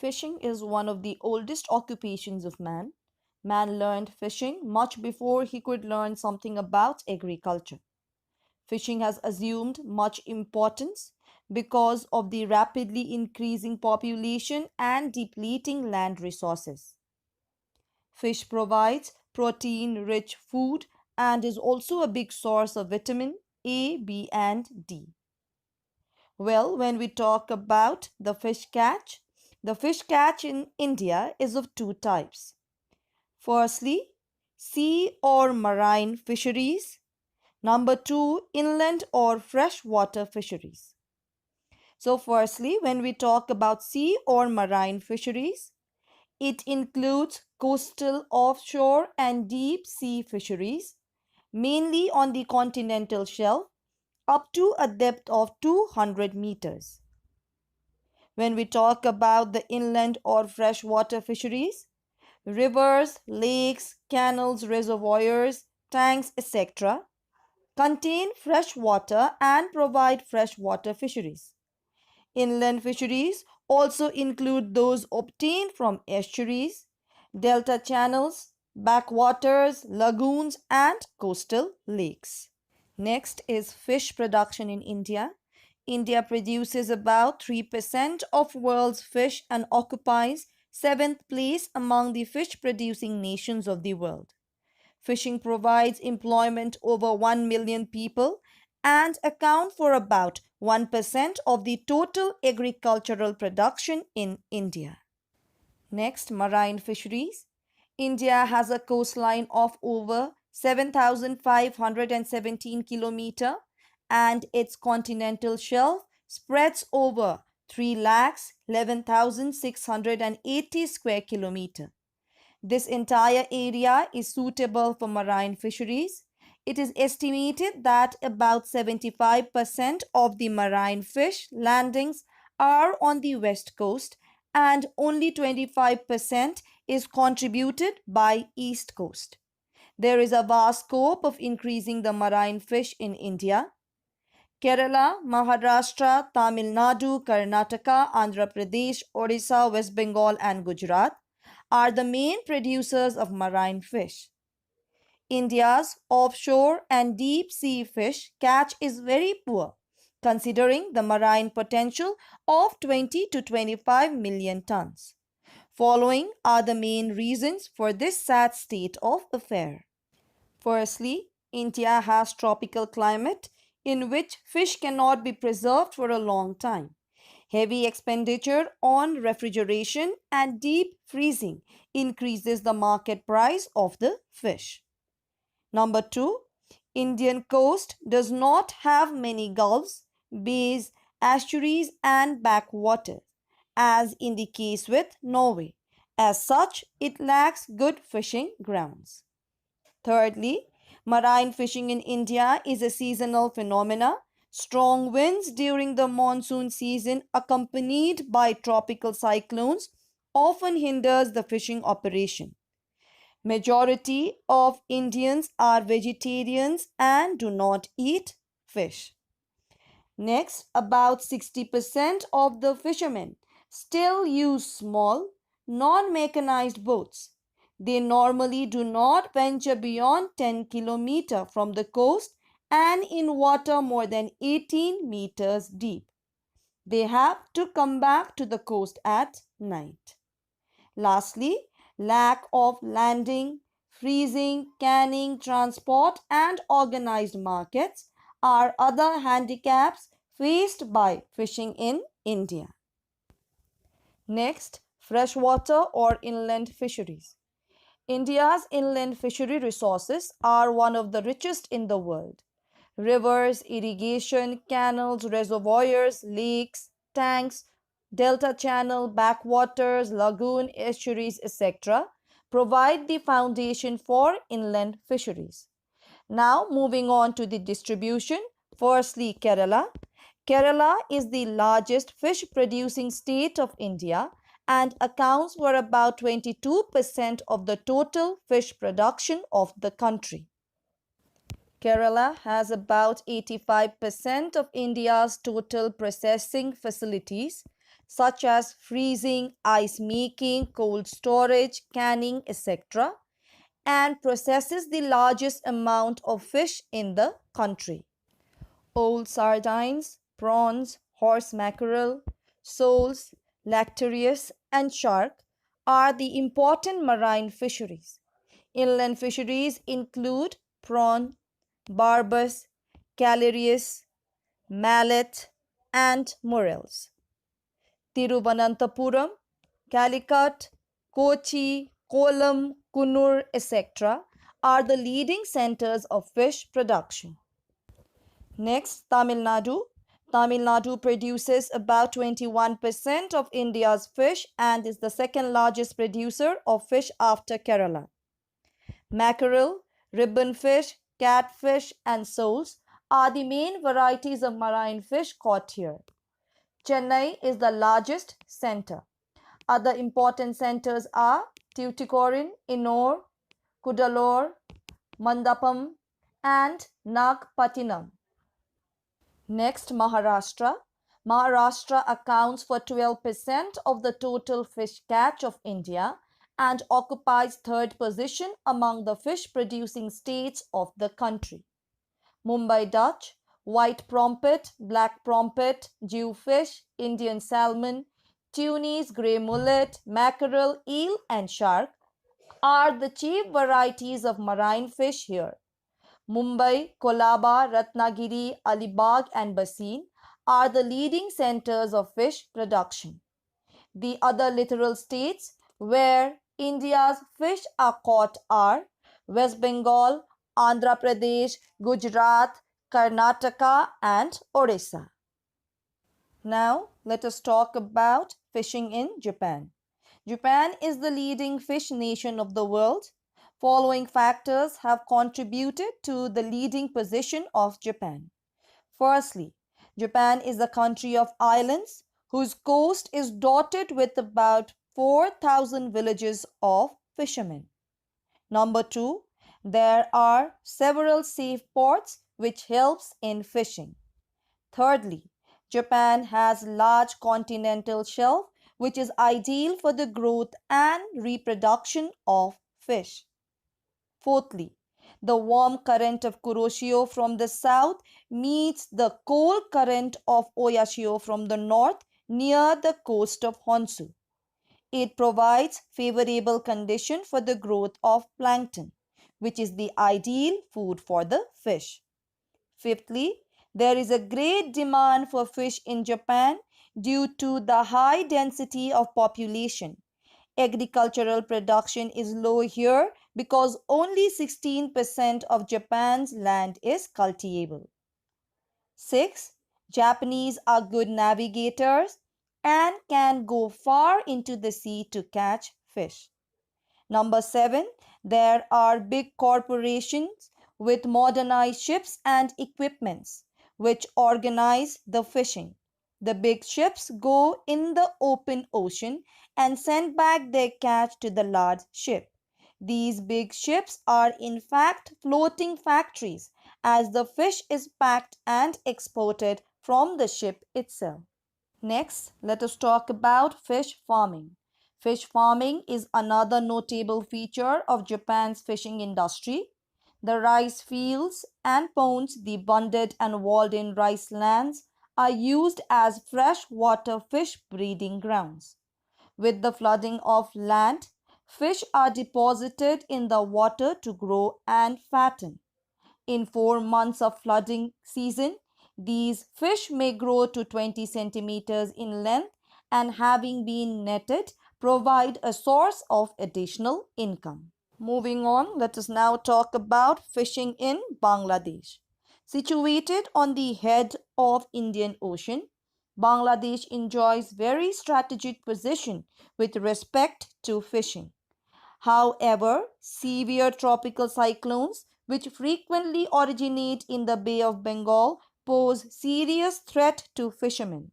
Fishing is one of the oldest occupations of man. Man learned fishing much before he could learn something about agriculture. Fishing has assumed much importance because of the rapidly increasing population and depleting land resources. Fish provides protein rich food and is also a big source of vitamin A, B, and D. Well, when we talk about the fish catch in India is of two types. Firstly, sea or marine fisheries. Number two, inland or freshwater fisheries. So, firstly, when we talk about sea or marine fisheries, it includes coastal, offshore, and deep sea fisheries, mainly on the continental shelf, up to a depth of 200 meters. When we talk about the inland or freshwater fisheries, rivers, lakes, canals, reservoirs, tanks, etc., contain fresh water and provide freshwater fisheries. Inland fisheries also include those obtained from estuaries, delta channels, backwaters, lagoons, and coastal lakes. Next is fish production in India. India produces about 3% of world's fish and occupies 7th place among the fish producing nations of the world. Fishing provides employment over 1 million people and account for about 1% of the total agricultural production in India. Next, marine fisheries. India has a coastline of over 7,517 kilometer and its continental shelf spreads over 3,11,680 square kilometer. This entire area is suitable for marine fisheries. It is estimated that about 75% of the marine fish landings are on the west coast and only 25% is contributed by east coast. There is a vast scope of increasing the marine fish in India. Kerala, Maharashtra, Tamil Nadu, Karnataka, Andhra Pradesh, Odisha, West Bengal and Gujarat are the main producers of marine fish. India's offshore and deep sea fish catch is very poor, considering the marine potential of 20 to 25 million tons. Following are the main reasons for this sad state of affair. Firstly, India has tropical climate in which fish cannot be preserved for a long time. Heavy expenditure on refrigeration and deep freezing increases the market price of the fish. Number two, Indian coast does not have many gulfs, bays, estuaries and backwaters, as in the case with Norway. As such, it lacks good fishing grounds. Thirdly, marine fishing in India is a seasonal phenomena. Strong winds during the monsoon season accompanied by tropical cyclones often hinders the fishing operation. Majority of Indians are vegetarians and do not eat fish. Next, about 60% of the fishermen still use small, non-mechanized boats. They normally do not venture beyond 10 kilometers from the coast and in water more than 18 meters deep. They have to come back to the coast at night. Lastly, lack of landing, freezing, canning, transport, and organized markets are other handicaps faced by fishing in India. Next, freshwater or inland fisheries. India's inland fishery resources are one of the richest in the world. Rivers, irrigation, canals, reservoirs, lakes, tanks, delta channel, backwaters, lagoon, estuaries, etc. provide the foundation for inland fisheries. Now moving on to the distribution. Firstly, Kerala. Kerala is the largest fish producing state of India and accounts for about 22% of the total fish production of the country. Kerala has about 85% of India's total processing facilities. such as freezing, ice making, cold storage, canning, etc., and processes the largest amount of fish in the country. Old sardines, prawns, horse mackerel, soles, lactarius, and shark are the important marine fisheries. Inland fisheries include prawn, barbus, calarius, mallet, and morels. Tiruvananthapuram, Calicut, Kochi, Kollam, Kannur, etc. are the leading centers of fish production. Next, Tamil Nadu. Tamil Nadu produces about 21% of India's fish and is the second largest producer of fish after Kerala. Mackerel, ribbonfish, catfish, and soles are the main varieties of marine fish caught here. Chennai is the largest center. Other important centers are Tuticorin, Ennore, Cuddalore, Mandapam, and Nagpattinam. Next, Maharashtra. Maharashtra accounts for 12% of the total fish catch of India and occupies third position among the fish producing states of the country. Mumbai Dutch, white prompet, black prompet, jewfish, Indian salmon, tunis, grey mullet, mackerel, eel, and shark are the chief varieties of marine fish here. Mumbai, Kolaba, Ratnagiri, Alibag, and Bassein are the leading centers of fish production. The other littoral states where India's fish are caught are West Bengal, Andhra Pradesh, Gujarat, Karnataka, and Orissa. Now, let us talk about fishing in Japan. Japan is the leading fish nation of the world. Following factors have contributed to the leading position of Japan. Firstly, Japan is a country of islands whose coast is dotted with about 4,000 villages of fishermen. Number 2, there are several safe ports which helps in fishing. Thirdly, Japan has large continental shelf which is ideal for the growth and reproduction of fish. Fourthly, the warm current of Kuroshio from the south meets the cold current of Oyashio from the north near the coast of Honshu. It provides favorable condition for the growth of plankton, which is the ideal food for the fish. Fifthly, there is a great demand for fish in Japan due to the high density of population. Agricultural production is low here because only 16% of Japan's land is cultivable. 6. Japanese are good navigators and can go far into the sea to catch fish. Number 7. There are big corporations with modernized ships and equipments which organize the fishing. The big ships go in the open ocean and send back their catch to the large ship. These big ships are in fact floating factories as the fish is packed and exported from the ship itself. Next, let us talk about fish farming. Fish farming is another notable feature of Japan's fishing industry. The rice fields and ponds, the abundant and walled-in rice lands, are used as freshwater fish breeding grounds. With the flooding of land, fish are deposited in the water to grow and fatten. In 4 months of flooding season, these fish may grow to 20 centimeters in length and having been netted, provide a source of additional income. Moving on, let us now talk about fishing in Bangladesh. Situated on the head of Indian Ocean, Bangladesh enjoys very strategic position with respect to fishing. However, severe tropical cyclones, which frequently originate in the Bay of Bengal, pose serious threat to fishermen.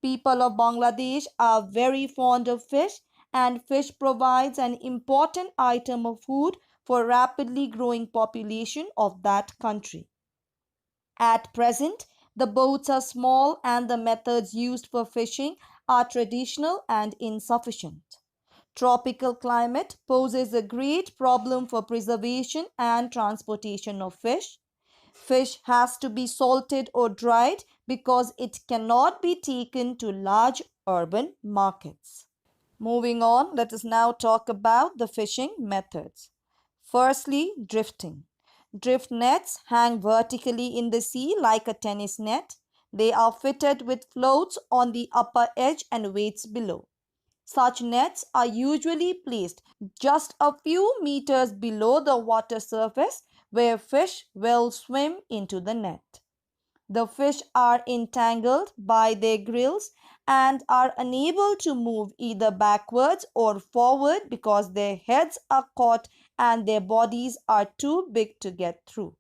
People of Bangladesh are very fond of fish, and fish provides an important item of food for rapidly growing population of that country. At present, the boats are small and the methods used for fishing are traditional and insufficient. Tropical climate poses a great problem for preservation and transportation of fish. Fish has to be salted or dried because it cannot be taken to large urban markets. Moving on, let us now talk about the fishing methods. Firstly, drifting. Drift nets hang vertically in the sea like a tennis net. They are fitted with floats on the upper edge and weights below. Such nets are usually placed just a few meters below the water surface where fish will swim into the net. The fish are entangled by their gills and are unable to move either backwards or forward because their heads are caught and their bodies are too big to get through.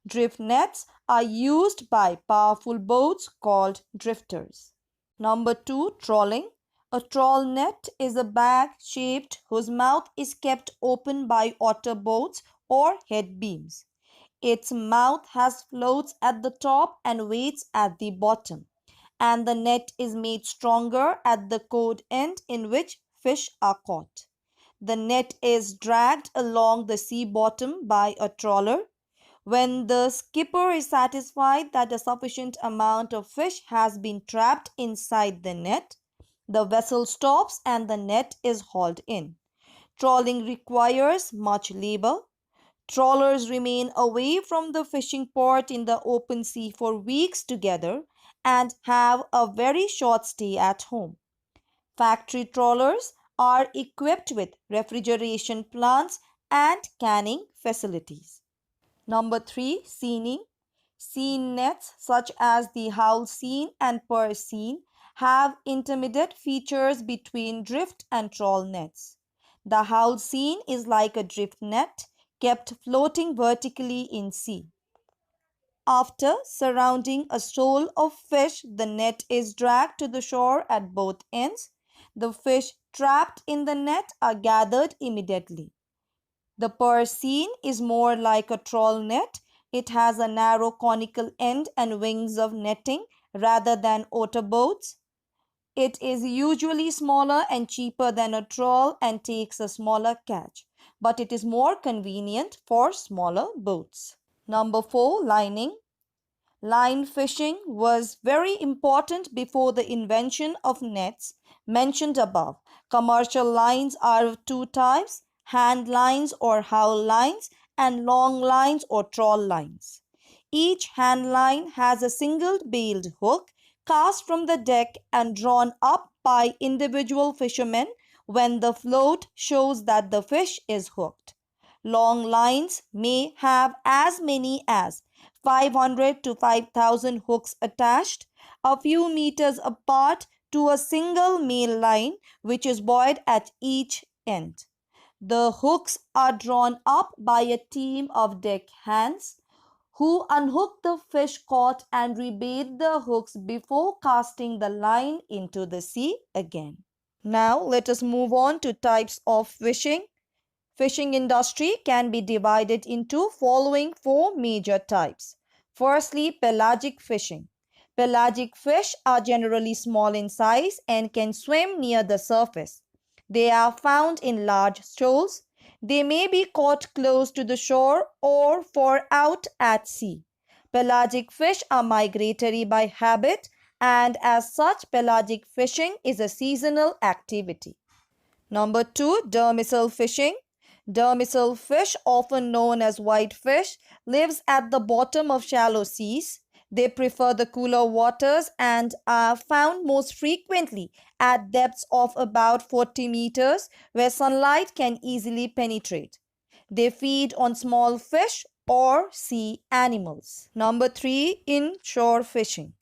Drift nets are used by powerful boats called drifters. Number 2, trawling. A trawl net is a bag shaped whose mouth is kept open by otter boats or head beams. Its mouth has floats at the top and weights at the bottom, and the net is made stronger at the cord end in which fish are caught. The net is dragged along the sea bottom by a trawler. When the skipper is satisfied that a sufficient amount of fish has been trapped inside the net, the vessel stops and the net is hauled in. Trawling requires much labor. Trawlers remain away from the fishing port in the open sea for weeks together and have a very short stay at home. Factory trawlers are equipped with refrigeration plants and canning facilities. Number 3, seining. Seine nets such as the howl seine and purse seine have intermediate features between drift and trawl nets. The howl seine is like a drift net kept floating vertically in sea. After surrounding a shoal of fish, the net is dragged to the shore at both ends. The fish trapped in the net are gathered immediately. The purse seine is more like a trawl net. It has a narrow conical end and wings of netting rather than otter boats. It is usually smaller and cheaper than a trawl and takes a smaller catch, but it is more convenient for smaller boats. Number 4, lining. Line fishing was very important before the invention of nets mentioned above. Commercial lines are of two types: hand lines or howl lines and long lines or trawl lines. Each hand line has a single bailed hook cast from the deck and drawn up by individual fishermen when the float shows that the fish is hooked. Long lines may have as many as 500 to 5,000 hooks attached a few meters apart to a single male line which is buoyed at each end. The hooks are drawn up by a team of deck hands who unhook the fish caught and rebait the hooks before casting the line into the sea again. Now let us move on to types of fishing. Fishing industry can be divided into following 4 major types. Firstly, pelagic fishing. Pelagic fish are generally small in size and can swim near the surface. They are found in large shoals. They may be caught close to the shore or far out at sea. Pelagic fish are migratory by habit, and as such, pelagic fishing is a seasonal activity. Number 2, demersal fishing. Demersal fish, often known as whitefish, lives at the bottom of shallow seas. They prefer the cooler waters and are found most frequently at depths of about 40 meters where sunlight can easily penetrate. They feed on small fish or sea animals. Number 3, inshore fishing.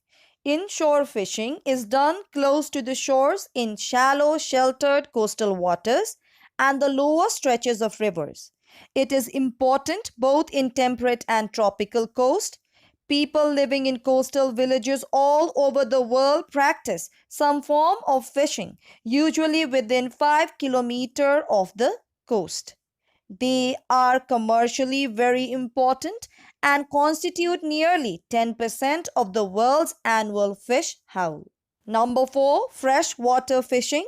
Inshore fishing is done close to the shores in shallow, sheltered coastal waters and the lower stretches of rivers. It is important both in temperate and tropical coast. People living in coastal villages all over the world practice some form of fishing, usually within 5 kilometers of the coast. They are commercially very important and constitute nearly 10% of the world's annual fish haul. Number 4, freshwater fishing.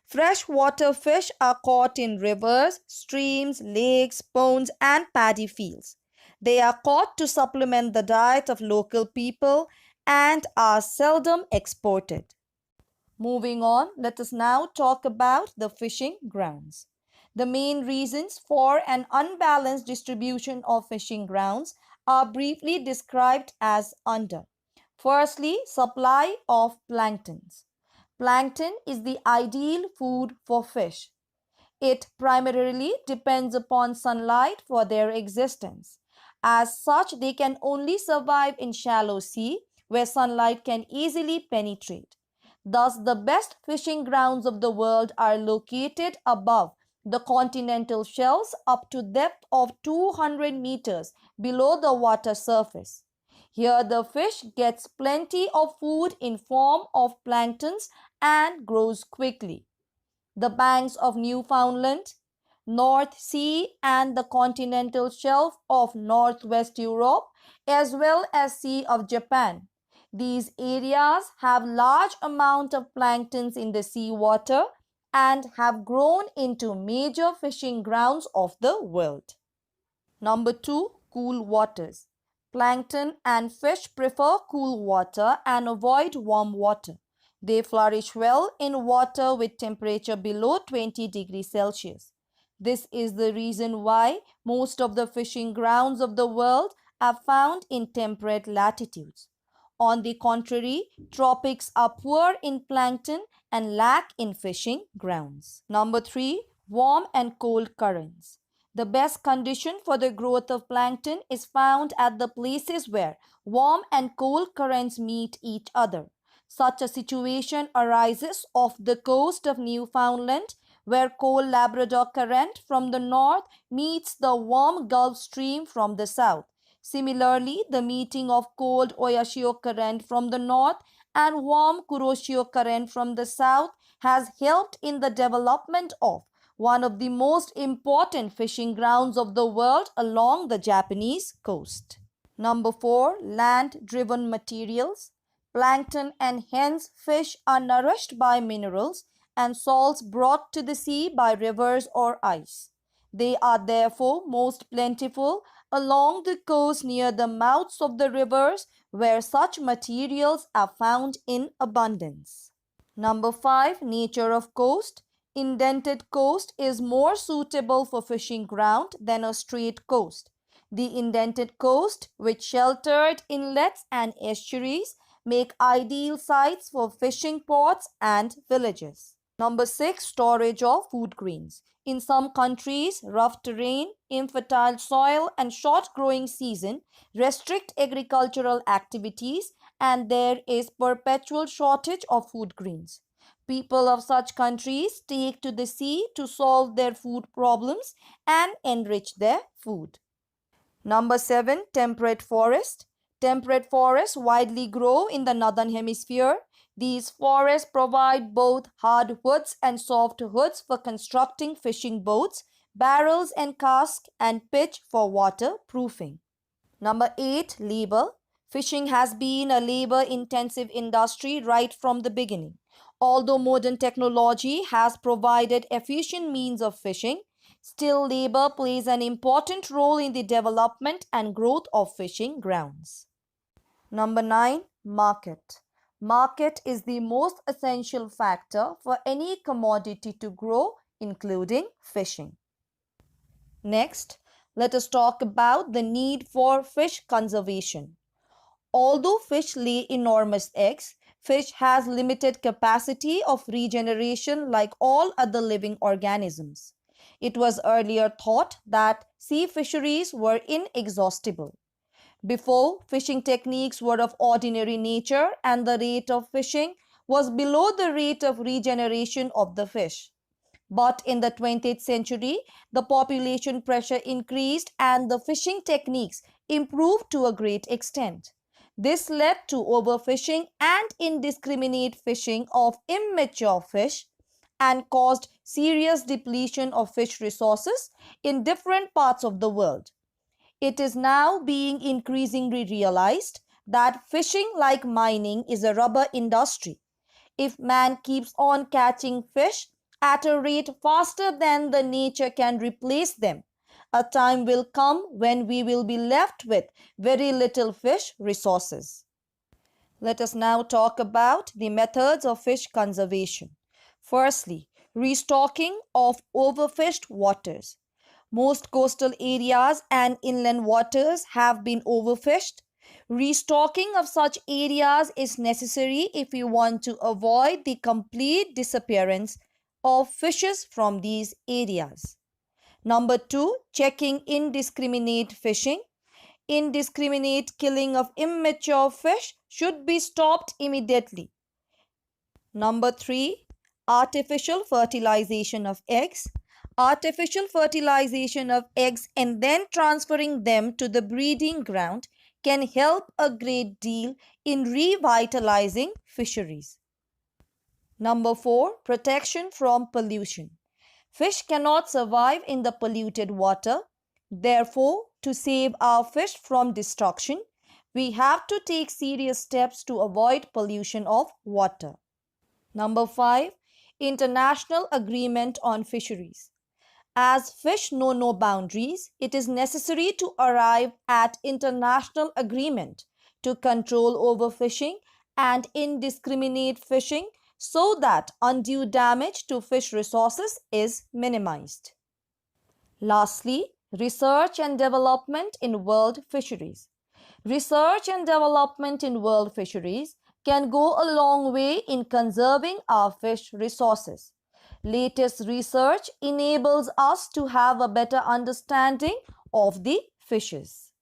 Freshwater fish are caught in rivers, streams, lakes, ponds, and paddy fields. They are caught to supplement the diet of local people and are seldom exported. Moving on, let us now talk about the fishing grounds. The main reasons for an unbalanced distribution of fishing grounds are briefly described as under. Firstly, supply of planktons. Plankton is the ideal food for fish. It primarily depends upon sunlight for their existence. As such, they can only survive in shallow sea where sunlight can easily penetrate. Thus, the best fishing grounds of the world are located above the continental shelves up to depth of 200 meters below the water surface. Here the fish gets plenty of food in form of planktons and grows quickly. The banks of Newfoundland, North Sea and the continental shelf of northwest Europe as well as Sea of Japan. These areas have large amount of planktons in the seawater and have grown into major fishing grounds of the world. Number 2, cool waters. Plankton and fish prefer cool water and avoid warm water. They flourish well in water with temperature below 20 degrees Celsius. This is the reason why most of the fishing grounds of the world are found in temperate latitudes. On the contrary, tropics are poor in plankton and lack in fishing grounds. Number 3, warm and cold currents. The best condition for the growth of plankton is found at the places where warm and cold currents meet each other. Such a situation arises off the coast of Newfoundland, where cold Labrador current from the north meets the warm Gulf Stream from the south. Similarly, the meeting of cold Oyashio current from the north and warm Kuroshio current from the south has helped in the development of one of the most important fishing grounds of the world along the Japanese coast. Number 4, land-driven materials. Plankton and hence fish are nourished by minerals and salts brought to the sea by rivers or ice. They are therefore most plentiful along the coast near the mouths of the rivers where such materials are found in abundance. Number 5, nature of coast. Indented coast is more suitable for fishing ground than a straight coast. The indented coast, with sheltered inlets and estuaries, make ideal sites for fishing ports and villages. Number 6, storage of food grains. In some countries, rough terrain, infertile soil, and short growing season restrict agricultural activities, and there is perpetual shortage of food grains. People of such countries take to the sea to solve their food problems and enrich their food. Number 7, temperate forest. Temperate forests widely grow in the northern hemisphere. These forests provide both hardwoods and softwoods for constructing fishing boats, barrels and casks, and pitch for waterproofing. Number 8, labor. Fishing has been a labor-intensive industry right from the beginning. Although modern technology has provided efficient means of fishing, still labor plays an important role in the development and growth of fishing grounds. Number 9, market. Market is the most essential factor for any commodity to grow, including fishing. Next, let us talk about the need for fish conservation. Although fish lay enormous eggs, fish has limited capacity of regeneration like all other living organisms. It was earlier thought that sea fisheries were inexhaustible. Before, fishing techniques were of ordinary nature and the rate of fishing was below the rate of regeneration of the fish. But in the 20th century, the population pressure increased and the fishing techniques improved to a great extent. This led to overfishing and indiscriminate fishing of immature fish and caused serious depletion of fish resources in different parts of the world. It is now being increasingly realized that fishing, like mining, is a rubber industry. If man keeps on catching fish at a rate faster than the nature can replace them, a time will come when we will be left with very little fish resources. Let us now talk about the methods of fish conservation. Firstly, restocking of overfished waters. Most coastal areas and inland waters have been overfished. Restocking of such areas is necessary if we want to avoid the complete disappearance of fishes from these areas. Number two, checking indiscriminate fishing. Indiscriminate killing of immature fish should be stopped immediately. Number three, artificial fertilization of eggs. Artificial fertilization of eggs and then transferring them to the breeding ground can help a great deal in revitalizing fisheries. Number four, protection from pollution. Fish cannot survive in the polluted water. Therefore, to save our fish from destruction, we have to take serious steps to avoid pollution of water. Number five, international agreement on fisheries. As fish know no boundaries, it is necessary to arrive at international agreement to control overfishing and indiscriminate fishing so that undue damage to fish resources is minimized. Lastly, research and development in world fisheries. Research and development in world fisheries can go a long way in conserving our fish resources. Latest research enables us to have a better understanding of the fishes.